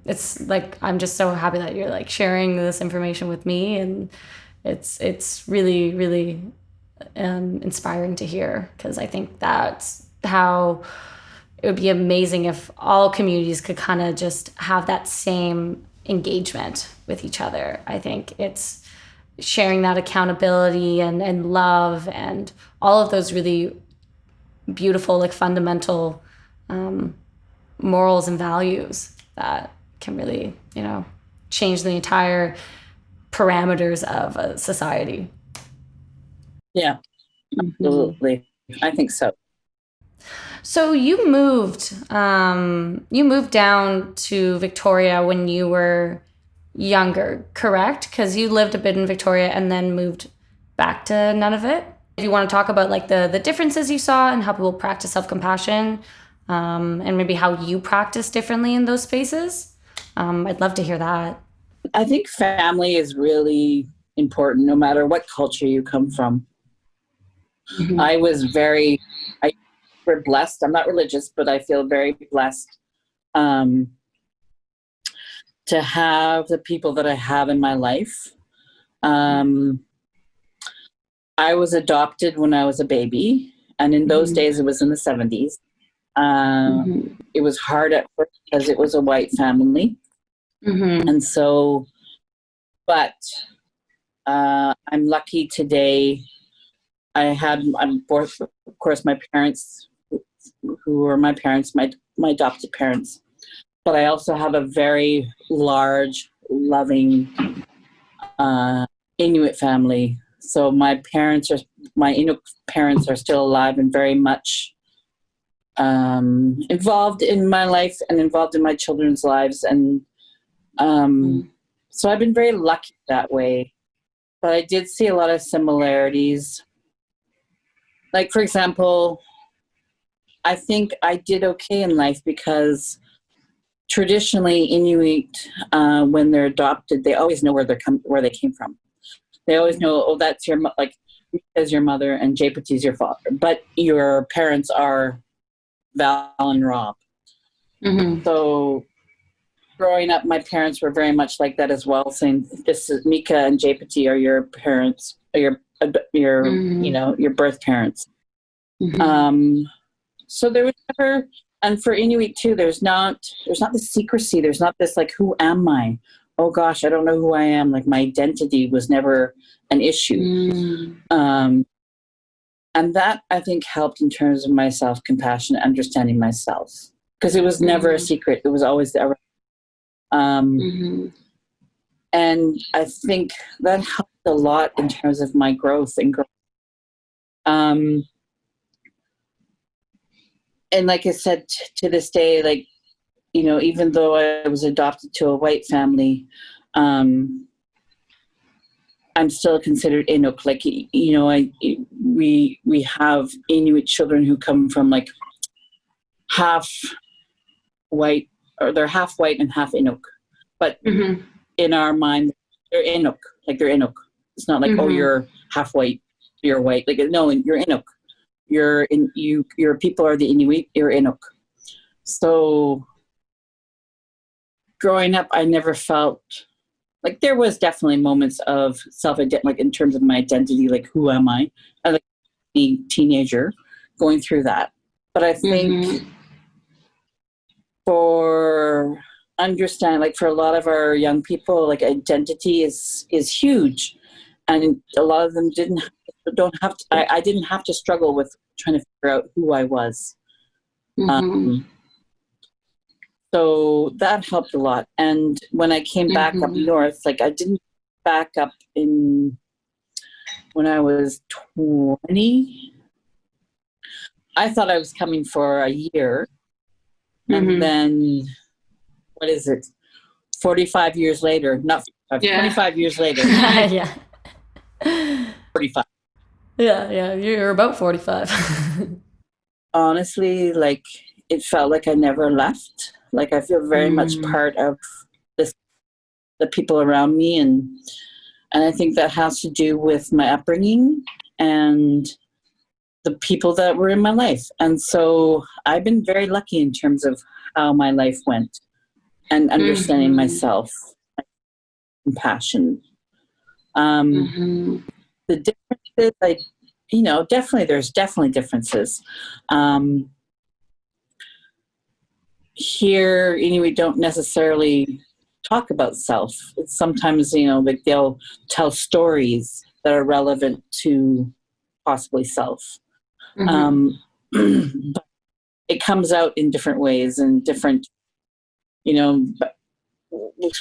it's like I'm just so happy that you're like sharing this information with me, and it's really really inspiring to hear, because I think that's how it would be amazing if all communities could kind of just have that same engagement with each other. I think it's sharing that accountability and love and all of those really beautiful, like fundamental morals and values that can really, you know, change the entire parameters of a society. Yeah, absolutely. I think so. So you moved down to Victoria when you were younger, correct? Because you lived a bit in Victoria and then moved back to Nunavut. If you want to talk about like the differences you saw and how people practice self-compassion, and maybe how you practice differently in those spaces, I'd love to hear that. I think family is really important no matter what culture you come from. Mm-hmm. We're blessed. I'm not religious, but I feel very blessed to have the people that I have in my life. I was adopted when I was a baby, and in those days, it was in the 70s. It was hard at first because it was a white family. And so, but I'm lucky today. I'm both, of course, my parents, who were my parents, my adopted parents, but I also have a very large, loving Inuit family. So my Inuk parents are still alive and very much involved in my life and involved in my children's lives. And so I've been very lucky that way. But I did see a lot of similarities. Like, for example, I think I did okay in life because traditionally Inuit, when they're adopted, they always know where they came from. They always know, oh, that's like, Mika's your mother and Japati's your father. But your parents are Val and Rob. So growing up, my parents were very much like that as well, saying, this is Mika and Japati are your parents, or your you know, your birth parents. So there was never, and for Inuit too, there's not this secrecy. There's not this like, who am I? Oh gosh, I don't know who I am. Like my identity was never an issue. And that I think helped in terms of my self-compassion, understanding myself, because it was never a secret. It was always there. And I think that helped a lot in terms of my growth and growth. And like I said, to this day, like, you know, even though I was adopted to a white family, I I'm still considered Inuk. Like, you know, we have Inuit children who come from like half white, or they're half white and half Inuk. But in our mind, they're Inuk. Like, they're Inuk. It's not like, oh, you're half white, you're white. Like, no, you're Inuk. Your people are the Inuit, you're Inuk. So growing up, I never felt like, there was definitely moments of self-identity, like in terms of my identity, like, who am I? As a teenager going through that. But I think for understand, like, for a lot of our young people, like, identity is huge. And a lot of them don't have to, I didn't have to struggle with trying to figure out who I was. So that helped a lot. And when I came back up north, like, I didn't back up when I was 20. I thought I was coming for a year. And then, what is it? 45 years later, not 45, 25 years later. Yeah. 45. Yeah, you're about 45. Honestly, like, it felt like I never left. Like, I feel very much part of the people around me, and I think that has to do with my upbringing and the people that were in my life. And so I've been very lucky in terms of how my life went and understanding myself, compassion. The differences, definitely, there's definitely differences. Here, we don't necessarily talk about self. It's sometimes, like, they'll tell stories that are relevant to possibly self. But it comes out in different ways and different, but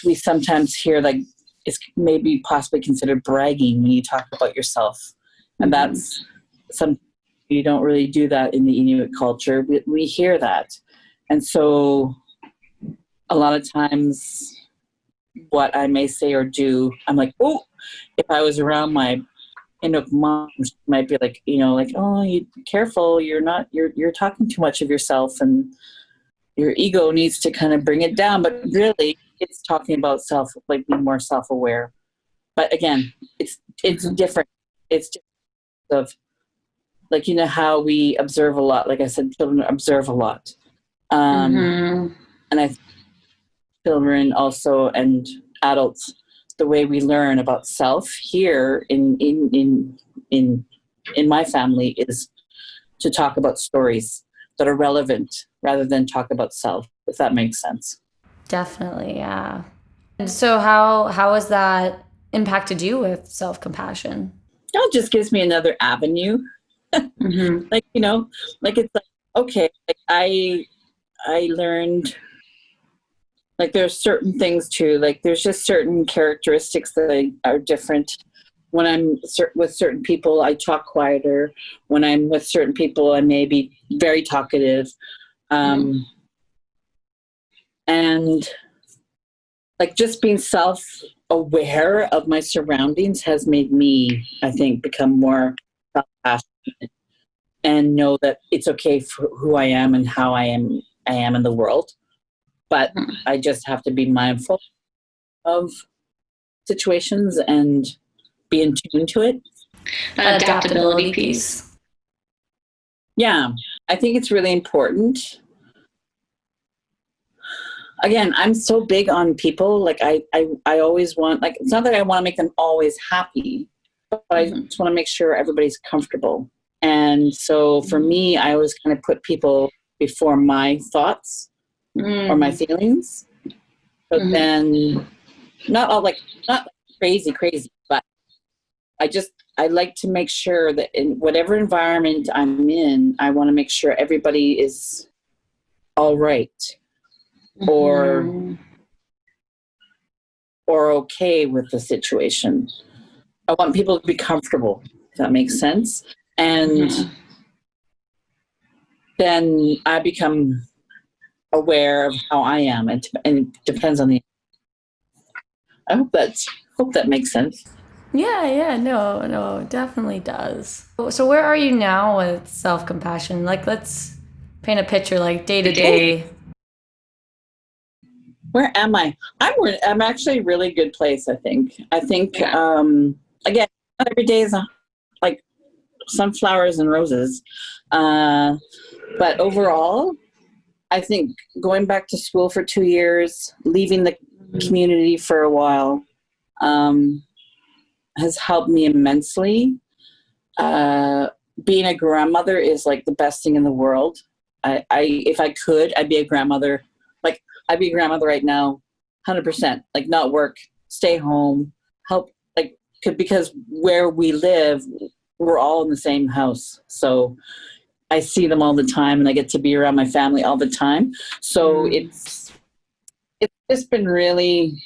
we sometimes hear, like, it's maybe possibly considered bragging when you talk about yourself. And that's you don't really do that in the Inuit culture. We hear that. And so a lot of times what I may say or do, I'm like, oh, if I was around my Inuk mom, she might be like, like, oh, you careful, you're talking too much of yourself and your ego needs to kind of bring it down. But really, it's talking about self, like, being more self-aware. But again, it's different. It's just of, like, how we observe a lot. Like I said, children observe a lot. And I think children also, and adults, the way we learn about self here in my family is to talk about stories that are relevant rather than talk about self, if that makes sense. Definitely, yeah. And so how has that impacted you with self-compassion? It just gives me another avenue. Like, like, it's like, okay, like, I learned, like, there's certain things too, like, there's just certain characteristics that are different. When I'm with certain people, I talk quieter. When I'm with certain people, I may be very talkative. And like, just being self-aware of my surroundings has made me, I think, become more self-passionate and know that it's okay for who I am and how I am in the world. But I just have to be mindful of situations and be in tune to it. Adaptability piece. Yeah, I think it's really important. Again, I'm so big on people. Like, I always want, like, it's not that I want to make them always happy, but I just want to make sure everybody's comfortable. And so for me, I always kind of put people before my thoughts or my feelings. But then not crazy, but I like to make sure that in whatever environment I'm in, I want to make sure everybody is all right or okay with the situation. I want people to be comfortable, if that makes sense. And then I become aware of how I am, and it depends on the. I hope that makes sense. Yeah, no, it definitely does. So where are you now with self-compassion? Like, let's paint a picture, like day to day. Where am I? I'm actually a really good place, I think. Again, not every day is like sunflowers and roses. But overall, I think going back to school for 2 years, leaving the community for a while, has helped me immensely. Being a grandmother is like the best thing in the world. If I could, I'd be a grandmother. Like I'd be a grandmother right now, 100%. Like not work, stay home, help. Like because where we live, we're all in the same house, so I see them all the time, and I get to be around my family all the time. So it's just been really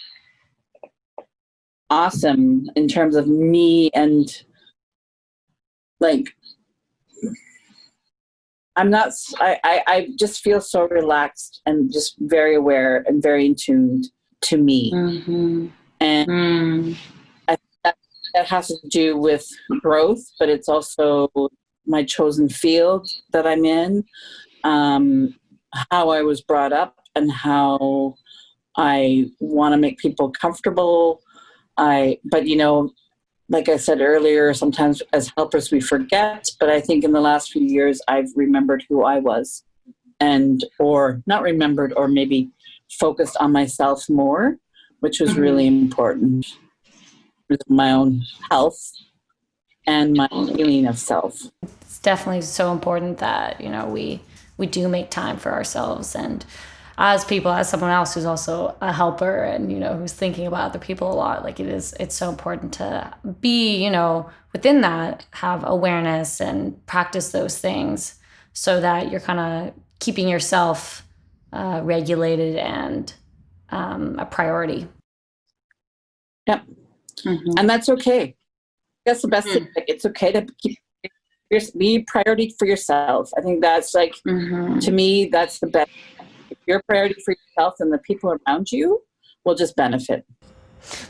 awesome in terms of me and like I just feel so relaxed and just very aware and very in tune to me. And I think that has to do with growth, but it's also my chosen field that I'm in, how I was brought up and how I want to make people comfortable. But like I said earlier, sometimes as helpers we forget, but I think in the last few years I've remembered who I was or not remembered or maybe focused on myself more, which was really important with my own health and my healing of self. It's definitely so important that, we do make time for ourselves, and as people, as someone else who's also a helper and, who's thinking about other people a lot, like it's so important to be, within that, have awareness and practice those things so that you're kind of keeping yourself regulated and a priority. Yep. And that's okay. That's the best thing. Like, it's okay to be priority for yourself. I think that's like, to me, that's the best. If you're a priority for yourself, then the people around you will just benefit.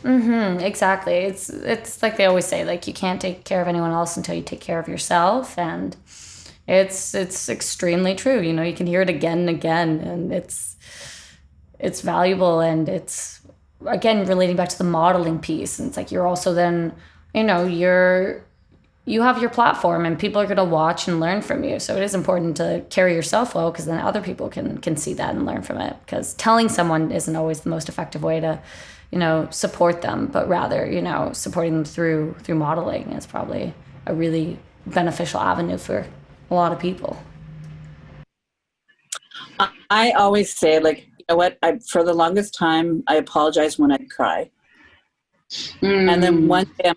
Exactly. It's like they always say, like you can't take care of anyone else until you take care of yourself, and it's extremely true. You can hear it again and again, and it's valuable, and it's again relating back to the modeling piece. And it's like you're also then, you have your platform and people are going to watch and learn from you. So it is important to carry yourself well, because then other people can see that and learn from it, because telling someone isn't always the most effective way to, support them, but rather, supporting them through modeling is probably a really beneficial avenue for a lot of people. I always say, like, you know what, for the longest time, I apologize when I cry. And then one day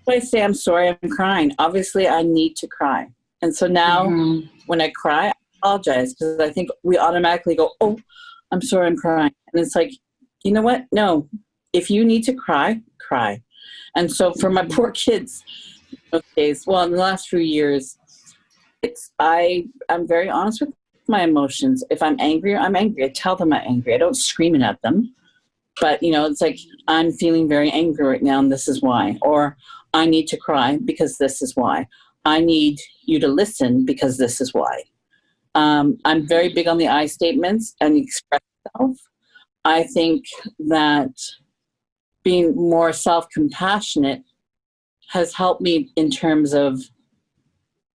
I say, I'm sorry, I'm crying. Obviously, I need to cry. And so now when I cry, I apologize, because I think we automatically go, oh, I'm sorry, I'm crying. And it's like, you know what? No, if you need to cry, cry. And so for my poor kids, those days, well, in the last few years, I'm very honest with my emotions. If I'm angry, I'm angry. I tell them I'm angry. I don't scream it at them. But, it's like, I'm feeling very angry right now, and this is why. Or I need to cry because this is why. I need you to listen because this is why. I'm very big on the I statements and express self. I think that being more self-compassionate has helped me in terms of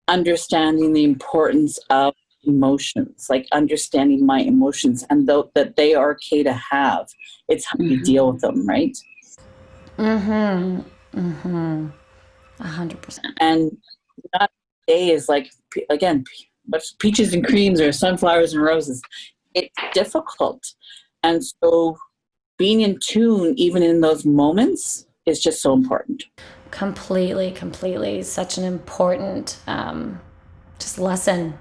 understanding the importance of emotions, like understanding my emotions and that they are okay to have. It's how you deal with them, right? 100%. And not day is like, again, peaches and creams or sunflowers and roses. It's difficult. And so being in tune, even in those moments, is just so important. Completely. Such an important just lesson.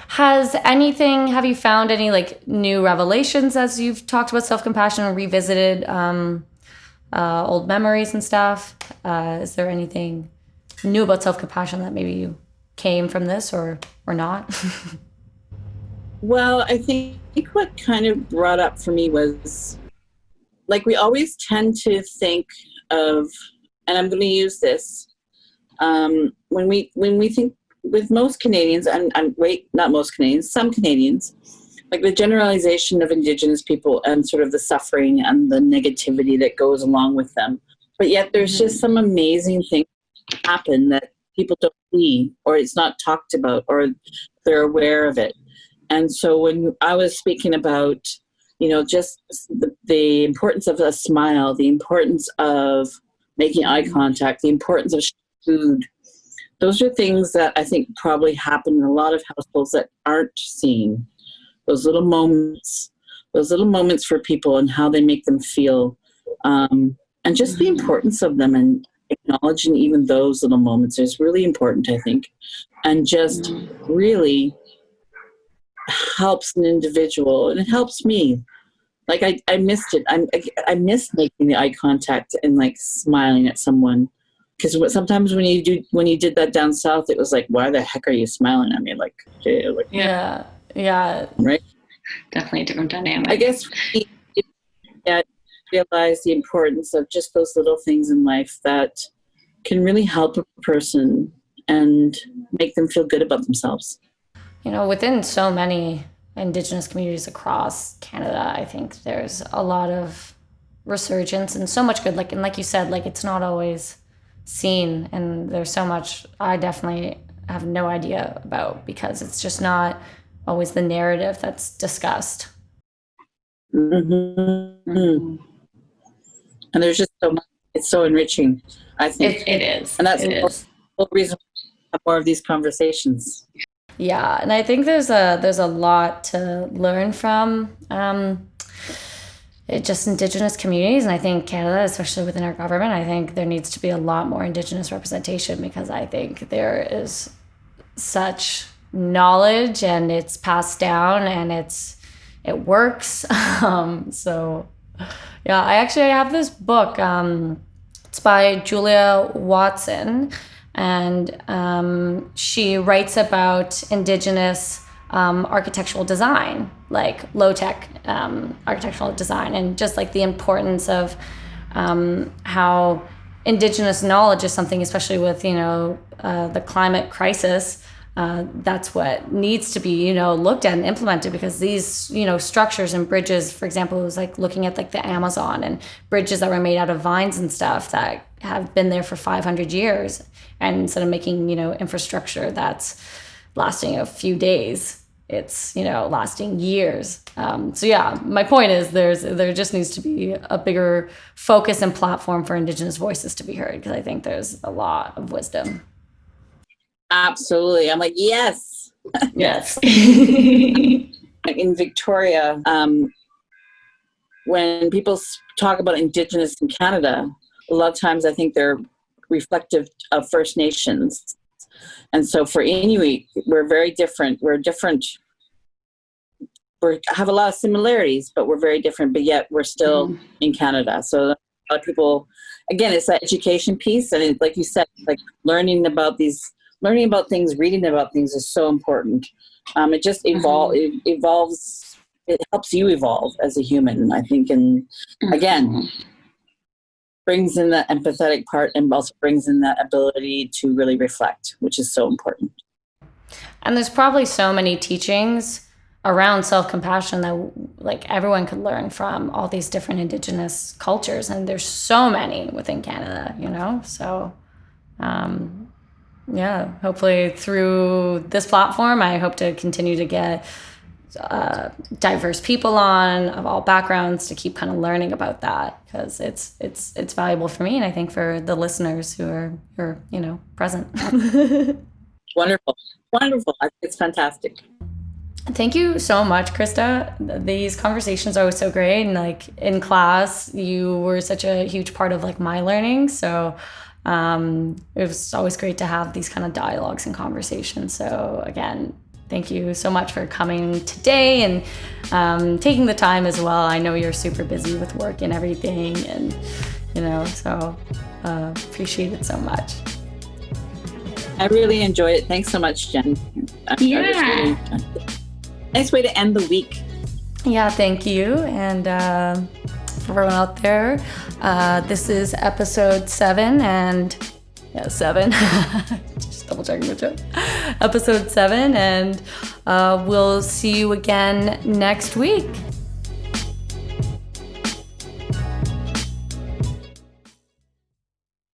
Have you found any like new revelations as you've talked about self-compassion and revisited old memories and stuff? Is there anything new about self-compassion that maybe you came from this or not? Well, I think what kind of brought up for me was, like, we always tend to think of, and I'm going to use this, when we think with most Canadians, not most Canadians, some Canadians, like the generalization of Indigenous people and sort of the suffering and the negativity that goes along with them. But yet there's just some amazing things that happen that people don't see, or it's not talked about, or they're aware of it. And so when I was speaking about, just the importance of a smile, the importance of making eye contact, the importance of food, those are things that I think probably happen in a lot of households that aren't seen. Those little moments for people and how they make them feel, and just the importance of them, and acknowledging even those little moments is really important, I think, and just really helps an individual, and it helps me. Like I missed it. I missed making the eye contact and like smiling at someone, because sometimes when you did that down south, it was like, why the heck are you smiling at me? Like, yeah, right. Definitely a different dynamic. I guess we realize the importance of just those little things in life that can really help a person and make them feel good about themselves. Within so many Indigenous communities across Canada, I think there's a lot of resurgence and so much good. Like you said, like it's not always seen, and there's so much I definitely have no idea about, because it's just not always the narrative that's discussed. Mm-hmm. And there's just so much. It's so enriching, I think. It is. And that's the whole reason we have more of these conversations. Yeah, and I think there's a lot to learn from just Indigenous communities, and I think Canada, especially within our government, I think there needs to be a lot more Indigenous representation, because I think there is such knowledge and it's passed down and it works. So yeah, I have this book. It's by Julia Watson, and she writes about Indigenous architectural design, like low-tech architectural design, and just like the importance of how Indigenous knowledge is something, especially with the climate crisis. That's what needs to be looked at and implemented, because these structures and bridges, for example, it was like looking at like the Amazon and bridges that were made out of vines and stuff that have been there for 500 years, and instead of making infrastructure that's lasting a few days, it's lasting years. So yeah, my point is there just needs to be a bigger focus and platform for Indigenous voices to be heard, because I think there's a lot of wisdom. Absolutely. I'm like, yes. Yes. In Victoria, when people talk about Indigenous in Canada, a lot of times I think they're reflective of First Nations. And so for Inuit, we're very different. We're different. We have a lot of similarities, but we're very different, but yet we're still in Canada. So a lot of people, again, it's that education piece. And it, like you said, like learning about things, reading about things is so important. It just it evolves. It helps you evolve as a human, I think. And again, brings in that empathetic part, and also brings in that ability to really reflect, which is so important. And there's probably so many teachings around self-compassion that like everyone could learn from all these different Indigenous cultures. And there's so many within Canada, so yeah, hopefully through this platform, I hope to continue to get diverse people on of all backgrounds to keep kind of learning about that, because it's valuable for me, and I think for the listeners who are present. Wonderful. I think it's fantastic. Thank you so much, Christa. These conversations are always so great, and like in class, you were such a huge part of like my learning. So it was always great to have these kind of dialogues and conversations. So again, thank you so much for coming today and taking the time as well. I know you're super busy with work and everything, and so appreciate it so much. I really enjoyed it. Thanks so much, Jen. Nice way to end the week. Yeah, thank you. And for everyone out there. This is episode 7 and 7. Just double checking the joke. Episode 7, and we'll see you again next week.